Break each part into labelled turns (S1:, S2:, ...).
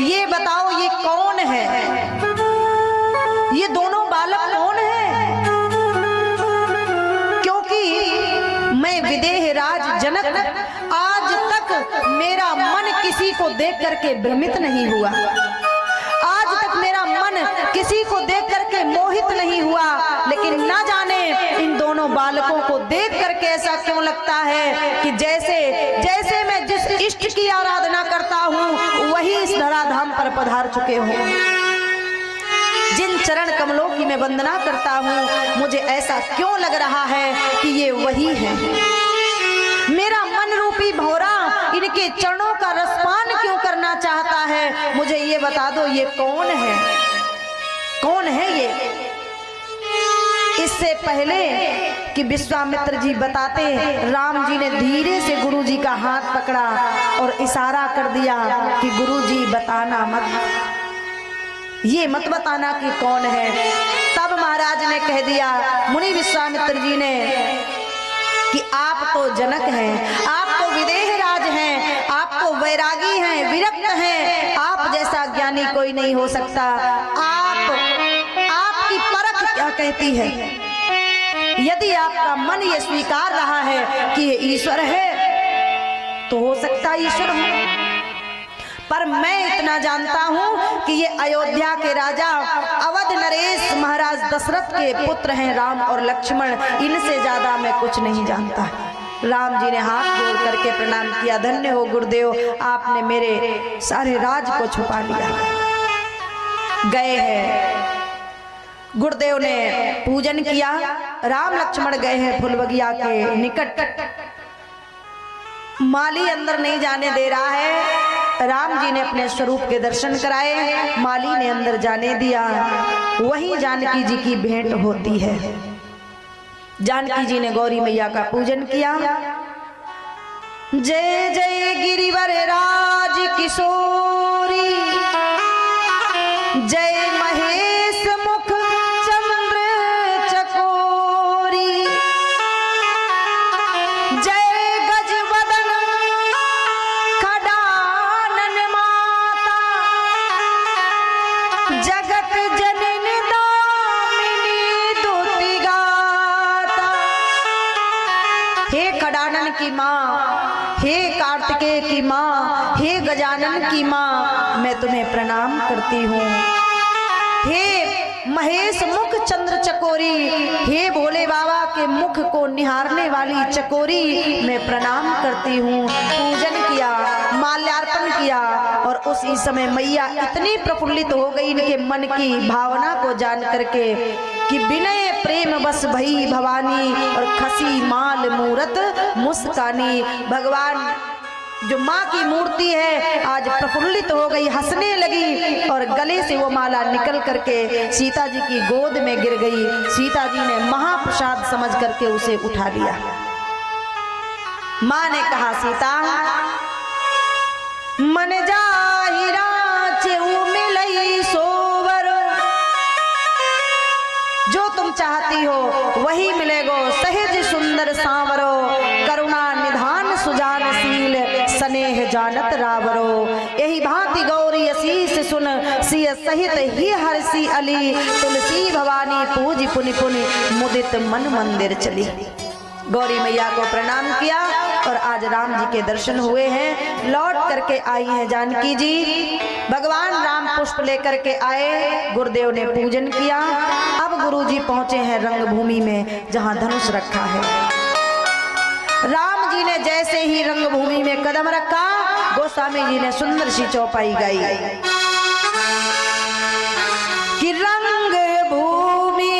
S1: ये बताओ ये कौन है, ये दोनों बालक कौन है? क्योंकि मैं विदेह राज जनक आज तक मेरा मन किसी को देख करके भ्रमित नहीं हुआ, आज तक मेरा मन किसी को देख करके मोहित नहीं हुआ। लेकिन ना जाने इन दोनों बालकों को देख करके ऐसा क्यों लगता है कि जैसे जैसे मैं जिस इष्ट की आराधना करता हूँ वही इस धराधाम पर पधार चुके हो। जिन चरण कमलों की मैं वंदना करता हूँ मुझे ऐसा क्यों लग रहा है कि ये वही है। मेरा मन रूपी भौरा इनके चरणों का रसपान क्यों करना चाहता है? मुझे ये बता दो ये कौन है, कौन है ये? इससे पहले कि विश्वामित्र जी बताते, राम जी ने धीरे से गुरु जी का हाथ पकड़ा और इशारा कर दिया कि गुरु जी बताना मत, ये मत बताना कि कौन है। तब महाराज ने कह दिया, मुनि विश्वामित्र जी ने, कि आप तो जनक हैं, आप तो विदेह राज हैं, आप तो वैरागी हैं, विरक्त हैं, आप जैसा ज्ञानी कोई नहीं हो सकता। आपकी परख क्या कहती है? यदि आपका मन ये स्वीकार रहा है कि ये ईश्वर है तो हो सकता है ईश्वर हो, पर मैं इतना जानता हूं कि ये अयोध्या के राजा अवध नरेश महाराज दशरथ के पुत्र हैं राम और लक्ष्मण, इनसे ज्यादा मैं कुछ नहीं जानता। राम जी ने हाथ जोड़ करके प्रणाम किया, धन्य हो गुरुदेव, आपने मेरे सारे राज को छुपा लिया। गए हैं, गुरुदेव ने पूजन किया, राम लक्ष्मण गए हैं फुलबगिया के निकट। माली अंदर नहीं जाने दे रहा है, राम जी ने अपने स्वरूप के दर्शन कराए, माली ने अंदर जाने दिया। वहीं जानकी जी की भेंट होती है। जानकी जी ने गौरी मैया का पूजन किया। जय जय गिरिवर राज किशोरी, जय महेश मुख चंद्र चकोरी, जय गजवदन खडानन माता, जगत जननी दामिनी दुति गाता। हे खडानन की माँ, हे कार्तिकेय की माँ, हे गजानन की माँ, मैं तुम्हें प्रणाम करती हूँ। हे महेश मुख चंद्र चकोरी, हे भोले बाबा के मुख को निहारने वाली चकोरी, मैं प्रणाम करती हूँ। पूजन किया, माल्यार्पण किया और उसी समय मैया इतनी प्रफुल्लित हो गई इनके मन की भावना को जान करके कि विनय प्रेम बस भई भवानी और खसी माल मूरत मुस्कानी। भगवान जो माँ की मूर्ति है आज प्रफुल्लित हो गई, हंसने लगी और गले से वो माला निकल करके सीता जी की गोद में गिर गई। सीता जी ने महाप्रसाद समझ करके उसे उठा लिया। माँ ने कहा, सीता मन जाहिरा चेऊ मिलई सोवर, जो तुम चाहती हो वही मिलेगो, सहज सुंदर सांवरो, करुणा निधान सुजानशील, स्नेह जानत रावरो। यही भांति गौरी असीस सुन, सिय सहित ही हर्षी अली, तुलसी भवानी पूज पुनि पुनि, मुदित मन मंदिर चली। गौरी मैया को प्रणाम किया और आज राम जी के दर्शन हुए हैं। लौट करके आई हैं जानकी जी। भगवान राम पुष्प लेकर के आए, गुरुदेव ने पूजन किया। अब गुरु जी पहुंचे हैं रंगभूमि में जहां धनुष रखा है। राम जी ने जैसे ही रंगभूमि में कदम रखा, गोस्वामी जी ने सुंदर सी चौपाई गाई कि रंग भूमि,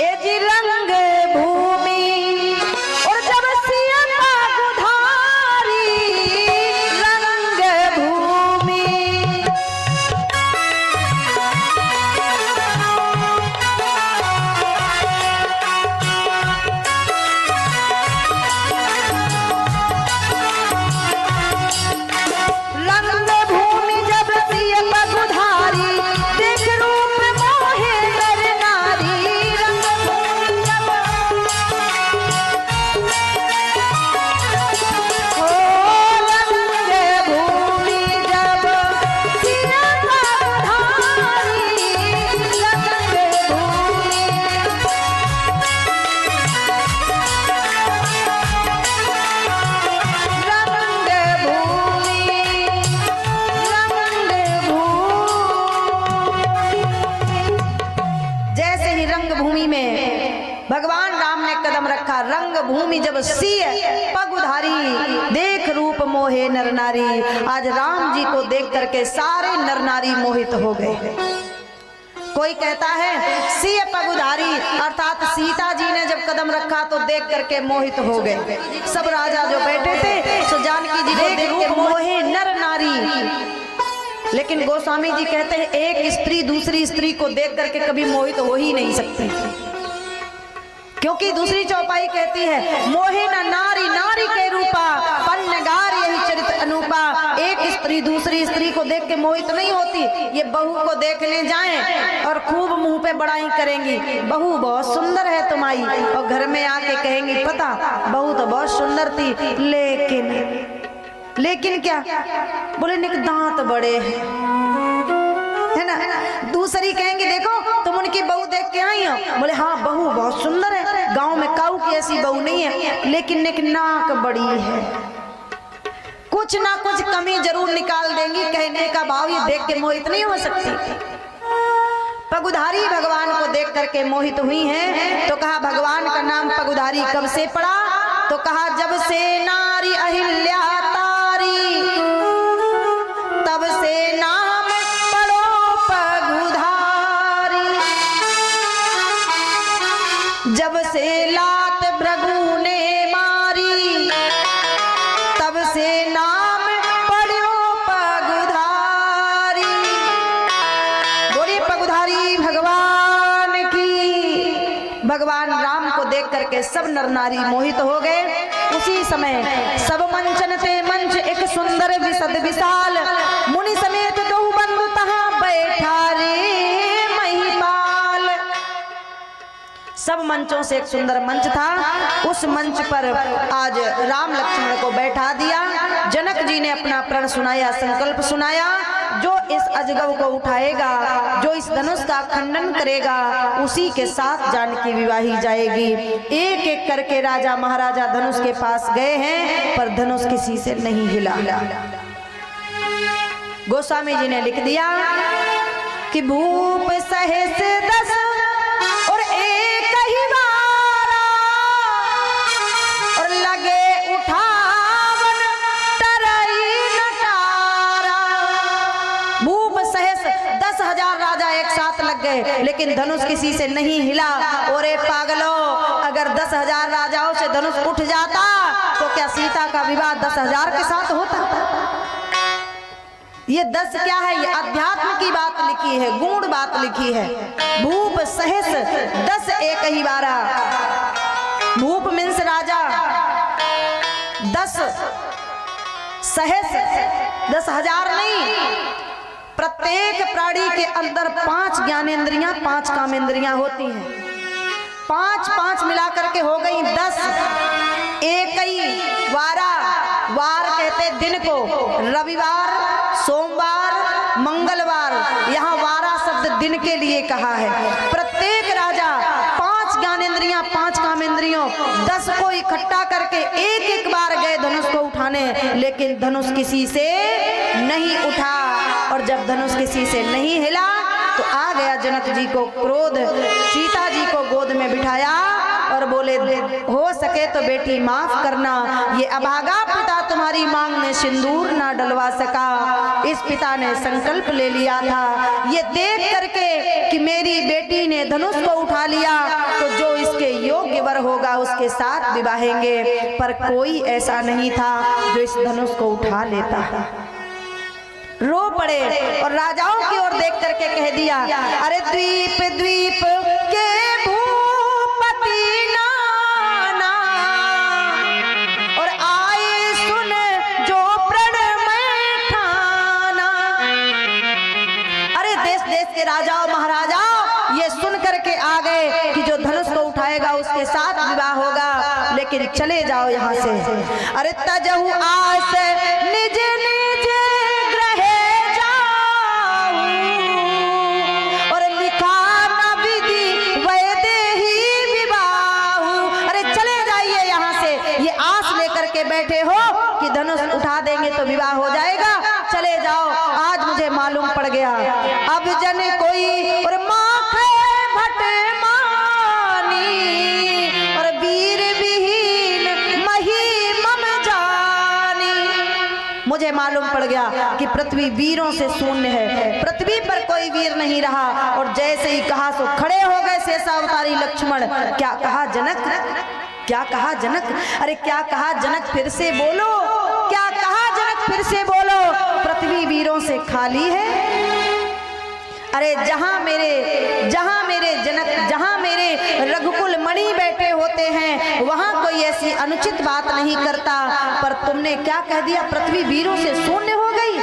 S1: ए जी रंग भूमि, और जब सिया बागुधारी रंग भूमि, रंग भूमि जब सिय पग उधारी, देख रूप मोहे नर नारी। आज राम जी को देख करके सारे नर नारी मोहित हो गए। कोई कहता है सिय पग उधारी अर्थात सीता जी ने जब कदम रखा तो देख करके मोहित हो गए। सब राजा जो बैठे थे सो जानकी जी को देख रूप मोहे नर नारी। लेकिन गोस्वामी जी कहते हैं एक स्त्री दूसरी स्त्री को देख करके कभी मोहित हो ही नहीं सकती, क्योंकि दूसरी चौपाई कहती है मोहे न नारी नारी के रूपा, पन्नगार यही चरित अनूपा। एक स्त्री दूसरी स्त्री को देख के मोहित नहीं होती। ये बहू को देखने जाएं और खूब मुंह पे बड़ाई करेंगी, बहू बहुत सुंदर है तुम्हारी, और घर में आके कहेंगी पता बहू तो बहुत सुंदर थी, लेकिन क्या बोले निक दांत बड़े हैं, है ना। दूसरी कहेंगे देखो तुम उनकी बहू देख के आई हो, बोले हाँ बहू बहुत सुंदर है, गांव में काऊ की ऐसी बहू नहीं है, लेकिन एक नाक बड़ी है। कुछ ना कुछ कमी जरूर निकाल देंगी, कहने का भाव ये देख के मोहित नहीं हो सकती। पगुधारी भगवान को देख करके मोहित हुई हैं, तो कहा भगवान का नाम पगुधारी कब से पड़ा, तो कहा जब से नारी अहिल्या तारी, तब से नाम पड़ो पगुधारी। जब से लात भृगु ने मारी, तब से नाम पड़ो पगुधारी। बोलिए पगुधारी भगवान की। भगवान राम को देख करके सब नर नारी मोहित हो गए। उसी समय सब मंचन ते मंच एक सुंदर विशद विशाल, मुनि समेत दो बंधु तहां बैठा रे महिपाल। सब मंचों से एक सुंदर मंच था, उस मंच पर आज राम लक्ष्मण को बैठा दिया। जनक जी ने अपना प्रण सुनाया, संकल्प सुनाया, जो इस अजगव को उठाएगा, जो इस धनुष का खंडन करेगा, उसी के साथ जानकी विवाही जाएगी। एक एक करके राजा महाराजा धनुष के पास गए हैं, पर धनुष किसी से नहीं हिला। गोस्वामी जी ने लिख दिया कि भूप सहस दस और एक ही बारा, और लगे उठावन टरई नटारा। भूप सहस 10,000 राजा एक साथ लग गए, लेकिन धनुष किसी से नहीं हिला। और पागलो, अगर 10,000 राजाओं से धनुष उठ जाता तो क्या सीता का विवाह 10,000 के साथ होता? ये 10 क्या है, ये अध्यात्म की बात लिखी है, गूढ़ बात लिखी है। भूप सहस 10 एक ही बारा। भूप मीन्स राजा, 10 सहस 10,000 नहीं। प्रत्येक प्राणी के अंदर 5 ज्ञानेंद्रियां 5 कामेंद्रियां होती हैं। 5 मिलाकर के हो गई 10। एक ही वारा, वार कहते दिन को, रविवार, सोमवार, मंगलवार, यहाँ वारा शब्द दिन के लिए कहा है। प्रत्येक राजा 5 ज्ञानेंद्रियां 5 कामेंद्रियों 10 को इकट्ठा करके एक एक बार गए धनुष को उठाने, लेकिन धनुष किसी से नहीं उठा। और जब धनुष किसी से नहीं हिला तो आ गया जनक जी को क्रोध। सीता जी को गोद में बिठाया और बोले हो सके तो बेटी माफ करना, ये अभागा पिता तुम्हारी मांग में सिंदूर ना डलवा सका। इस पिता ने संकल्प ले लिया था, ये देख करके कि मेरी बेटी ने धनुष को उठा लिया तो जो इसके योग्य वर होगा उसके साथ विवाहेंगे, पर कोई ऐसा नहीं था जो इस धनुष को उठा लेता। रो पड़े और राजाओं की ओर देख करके कह दिया, अरे द्वीप द्वीप के भूपति नाना, और आए सुन जो प्रण में ठाना। अरे देश देश के राजाओं महाराजाओं ये सुन करके आ गए कि जो धनुष को उठाएगा उसके साथ विवाह होगा, लेकिन चले जाओ यहाँ से। अरे तजहु आस निज निज बैठे हो कि धनुष उठा देंगे तो विवाह हो जाएगा, चले जाओ। आज मुझे मालूम पड़ गया, अब जन कोई और माखे भट मानी, और वीर भी मुझे मालूम पड़ गया कि पृथ्वी वीरों से शून्य है, पृथ्वी पर कोई वीर नहीं रहा। और जैसे ही कहा सो खड़े हो गए शेषावतारी लक्ष्मण। क्या कहा जनक, क्या कहा जनक, अरे क्या कहा जनक, फिर से बोलो, क्या कहा जनक, फिर से बोलो। पृथ्वी वीरों से खाली है। अरे जहां मेरे जनक, जहां मेरे रघुकुल मणि बैठे होते हैं वहां कोई ऐसी अनुचित बात नहीं करता, पर तुमने क्या कह दिया, पृथ्वी वीरों से शून्य हो गई।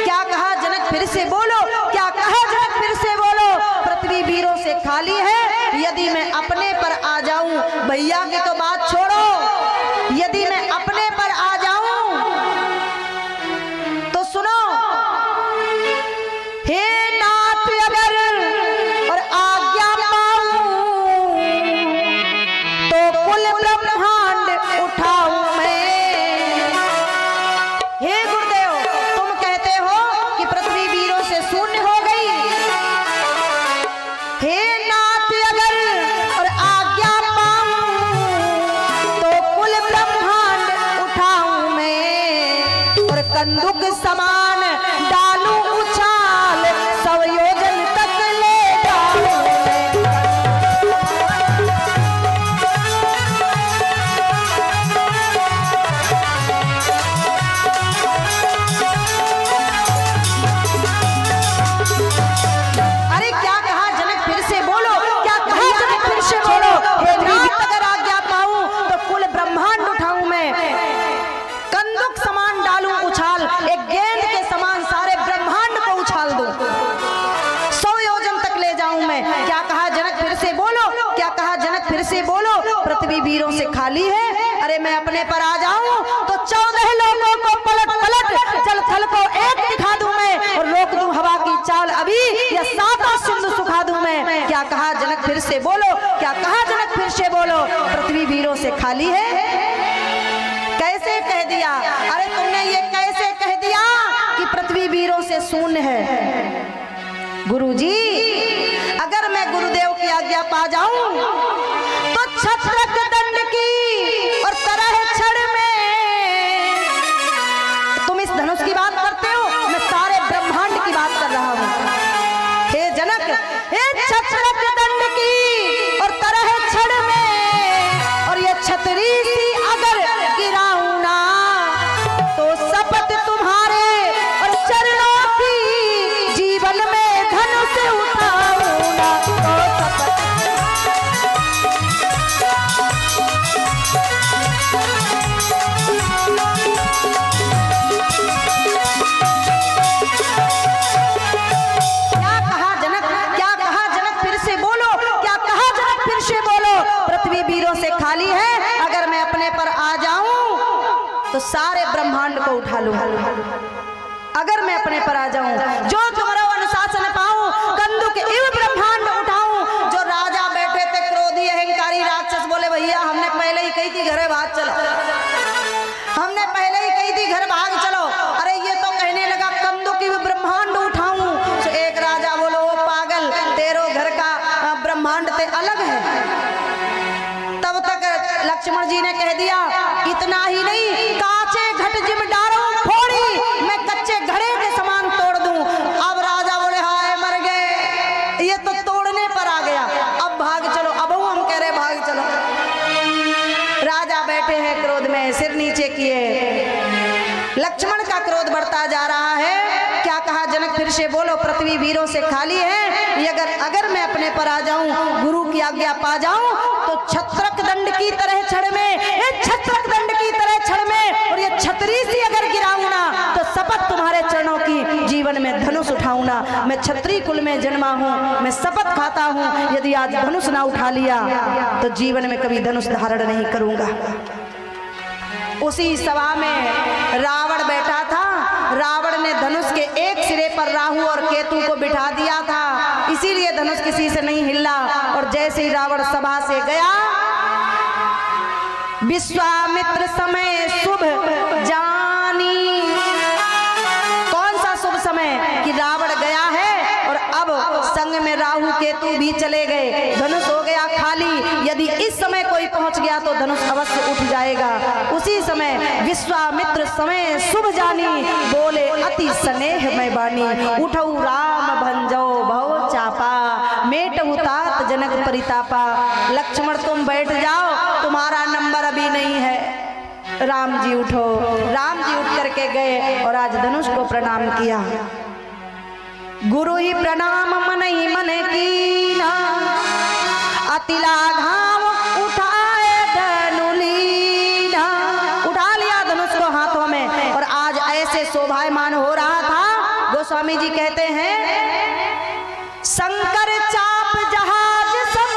S1: क्या कहा जनक, फिर से बोलो, क्या कहा जनक, फिर से बोलो। पृथ्वी वीरों से खाली है। यदि मैं अपने पर आ जाऊं, भैया की तो बात छोड़ो, यदि मैं अपने पर आ जाऊं तो सुनो, हे नाथ अगर और आज्ञा पाऊं तो कुल ब्रह्मांड उठाऊं मैं। हे गुरुदेव, तुम कहते हो कि पृथ्वी वीरों से शून्य हो गई। हे नाथ अगर और आज्ञा पाऊं तो कुल ब्रह्मांड उठाऊं मैं, और कंदुक समान डालूं उछाल, 100 योजन तक ले जाऊं मैं। अरे क्या कहा जनक, फिर से बोलो, क्या कहा जनक, फिर से बोलो। हे नाथ अगर आज्ञा पाऊं तो कुल ब्रह्मांड उठाऊं मैं, कंदुक समान डालूं उछाल, एक गेंद के समान सारे ब्रह्मांड को उछाल दूं, 100 योजन तक ले जाऊं मैं। क्या कहा जनक, फिर से बोलो, क्या कहा जनक, फिर से बोलो। पृथ्वी वीरों से खाली है। अरे मैं अपने पर आ जाऊं तो 14 लोगों को पलट पलट जल थल को एक दिखा दूं मैं, और रोक दूं हवा की चाल अभी, या 7 सिंधु सुखा दूं मैं। क्या कहा जनक, फिर से बोलो, क्या कहा जनक, फिर से बोलो। पृथ्वी वीरों से खाली है। कैसे कह दिया, अरे तुमने ये कैसे कह दिया कि पृथ्वी वीरों से शून्य है। गुरुजी, अगर मैं गुरुदेव की आज्ञा पा जाऊं तो छत्रक दंड की और तरह छड़ में, तुम इस धनुष की बात करते हो, मैं सारे ब्रह्मांड की बात कर रहा हूं। हे जनक, हे छत्रक दंड की और तरह छड़ में, और ये छतरी सी अगर गिराऊं ना तो शपथ तुम्हारे और चरणों की, जीवन में धनुष उठाऊं ना तो शपथ। क्या कहा जनक, क्या कहा जनक, फिर से बोलो, क्या कहा जनक, फिर से बोलो। पृथ्वी वीरों से खाली है। अगर मैं अपने पर आ जाऊं तो सारे ब्रह्मांड को उठा लूं। अगर मैं अपने पर आ जाऊं, जो तुम्हारा अनुशासन पाऊं, कंदुक इव ब्रह्मांड उठाऊं। जो राजा बैठे थे क्रोधी अहंकारी राक्षस, बोले भैया हमने पहले ही कही थी घर भाग चलो, हमने पहले ही कही थी घर भाग चलो। अरे ये तो कहने लगा कंदुक इव ब्रह्मांड उठाऊं। तो एक राजा बोलो, ओ पागल, तेरो घर का ब्रह्मांड ते अलग है। तब तक लक्ष्मण जी ने कह दिया, इतना ही नहीं, काचे घट जिम डारो फोड़ी, मैं कच्चे घड़े के समान तोड़ दूं। अब राजा बोले, हाय मर गए, ये तो तोड़ने पर आ गया, अब भाग चलो। अब हम कह रहे भाग चलो। राजा बैठे हैं क्रोध में, सिर नीचे किए। लक्ष्मण का क्रोध बढ़ता जा रहा है। क्या कहा जनक, फिर से बोलो। पृथ्वी वीरों से खाली है। ये अगर मैं अपने पर आ जाऊं, गुरु की आज्ञा पा जाऊं तो छत्रक दंड की तरह छड़ में, छत्रक दंड की तरह छड़ में, और ये छतरी सी अगर गिराऊं ना तो शपथ तुम्हारे चरणों की, जीवन में धनुष उठाऊं ना। मैं क्षत्रिय कुल में जन्मा हूं, मैं शपथ खाता हूं, यदि आज धनुष ना उठा लिया तो जीवन में कभी धनुष धारण नहीं करूंगा। उसी सभा में रावण बैठा था। रावण ने धनुष के एक सिरे पर राहु और केतु को बिठा दिया था, इसीलिए धनुष किसी से नहीं हिला। और जैसे ही रावण सभा से गया, विश्वामित्र समय शुभ जानी। कौन सा शुभ समय कि रावण गया है और अब संग में राहु केतु भी चले गए, धनुष हो गया खाली। यदि इस समय कोई पहुंच गया तो धनुष अवश्य उठ जाएगा। उसी समय विश्वामित्र समय शुभ जानी, बोले अति स्नेह में बानी। उठऊ राम भंजो भव चापा, मेटऊ तात जनक परितापा। लक्ष्मण तुम बैठ जाओ, तुम्हारा नंबर अभी नहीं है। राम जी उठो। राम जी उठ करके गए और आज धनुष को प्रणाम किया। गुरु ही प्रणाम मन ही मन कीना, अति लाघाव उठाए धनुलीना। उठा लिया धनुष को हाथों में और आज ऐसे शोभायमान हो रहा था। गोस्वामी जी कहते हैं, शंकर चाप जहाज सम,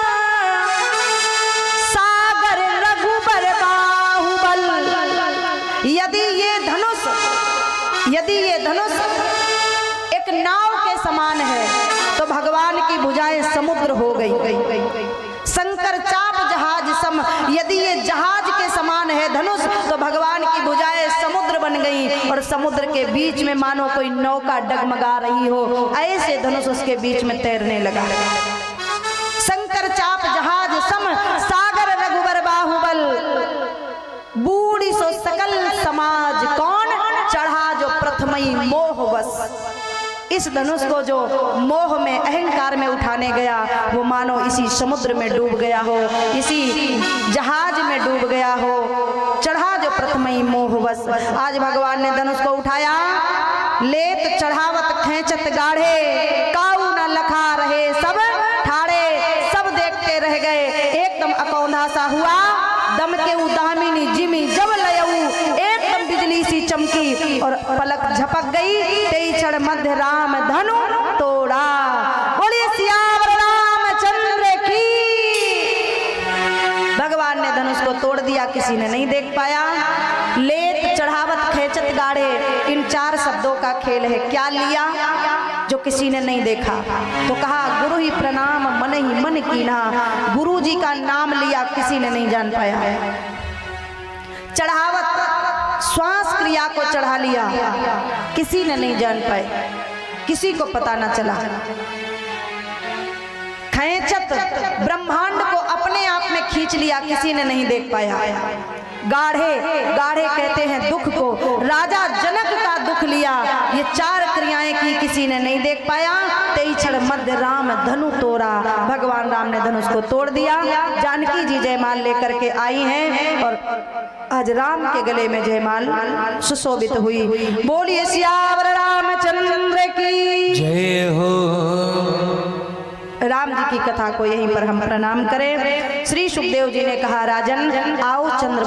S1: सागर रघुबर बाहुबल। यदि ये धनुष एक नाव के समान है तो भगवान की भुजाएं समुद्र हो गई। शंकर चाप जहाज सम, यदि ये जहाज के समान है धनुष तो भगवान की भुजाएं समुद्र बन गई। और समुद्र के बीच में मानो कोई नौका डगमगा रही हो, ऐसे धनुष उसके बीच में तैरने लगा। शंकर चाप जहाज सम, सागर रघुबर बाहुबल। बूढ़ी सो सकल समाज, कौन चढ़ा जो प्रथमई मोहवश। इस धनुष को जो मोह में अहंकार में उठाने गया वो मानो इसी समुद्र में डूब गया हो, इसी जहाज में डूब गया हो। चढ़ा जो प्रथमई मोहवश। आज भगवान ने धनुष को उठाया, लेत चढ़ावत खेचत गाढ़े, काऊ न लखा रहे सब ठाड़े। सब देखते रह गए, एकदम अकौंधा सा हुआ। दम के उदामिनी जिमी जब लयऊ, एकदम बिजली सी चमकी और पलक झपक गई। तेई क्षण मध्य राम धनु तोड़ा। बोलिए सियावर रामचंद्र की। भगवान ने धनुष को तोड़ दिया, किसी ने नहीं देख पाया। लेत चढ़ावत खेचत गाढ़े, इन 4 शब्दों का खेल है। क्या लिया जो किसी ने नहीं देखा? तो कहा गुरु ही प्रणाम मन ही मन कीना। गुरु जी का नाम लिया, किसी ने नहीं जान पाया। चढ़ावत श्वास क्रिया को चढ़ा लिया, किसी ने नहीं जान पाए, किसी को पता न चला। खेचत ब्रह्मांड को अपने आप में खींच लिया, किसी ने नहीं देख पाया। गाढ़े, गाढ़े कहते हैं दुख को, राजा जनक का दुख लिया। ये 4 क्रियाएं की, किसी ने नहीं देख पाया। तेई क्षण मध्य राम धनु तोड़ा। भगवान राम ने धनुष को तोड़ दिया। जानकी जी जयमाल लेकर के आई हैं और आज राम के गले में जयमाल सुशोभित हुई। बोलिए सियावर रामचंद्र की
S2: जय हो।
S1: राम जी की कथा को यहीं पर हम प्रणाम करें। श्री सुखदेव जी ने कहा, राजन आओ चंद्र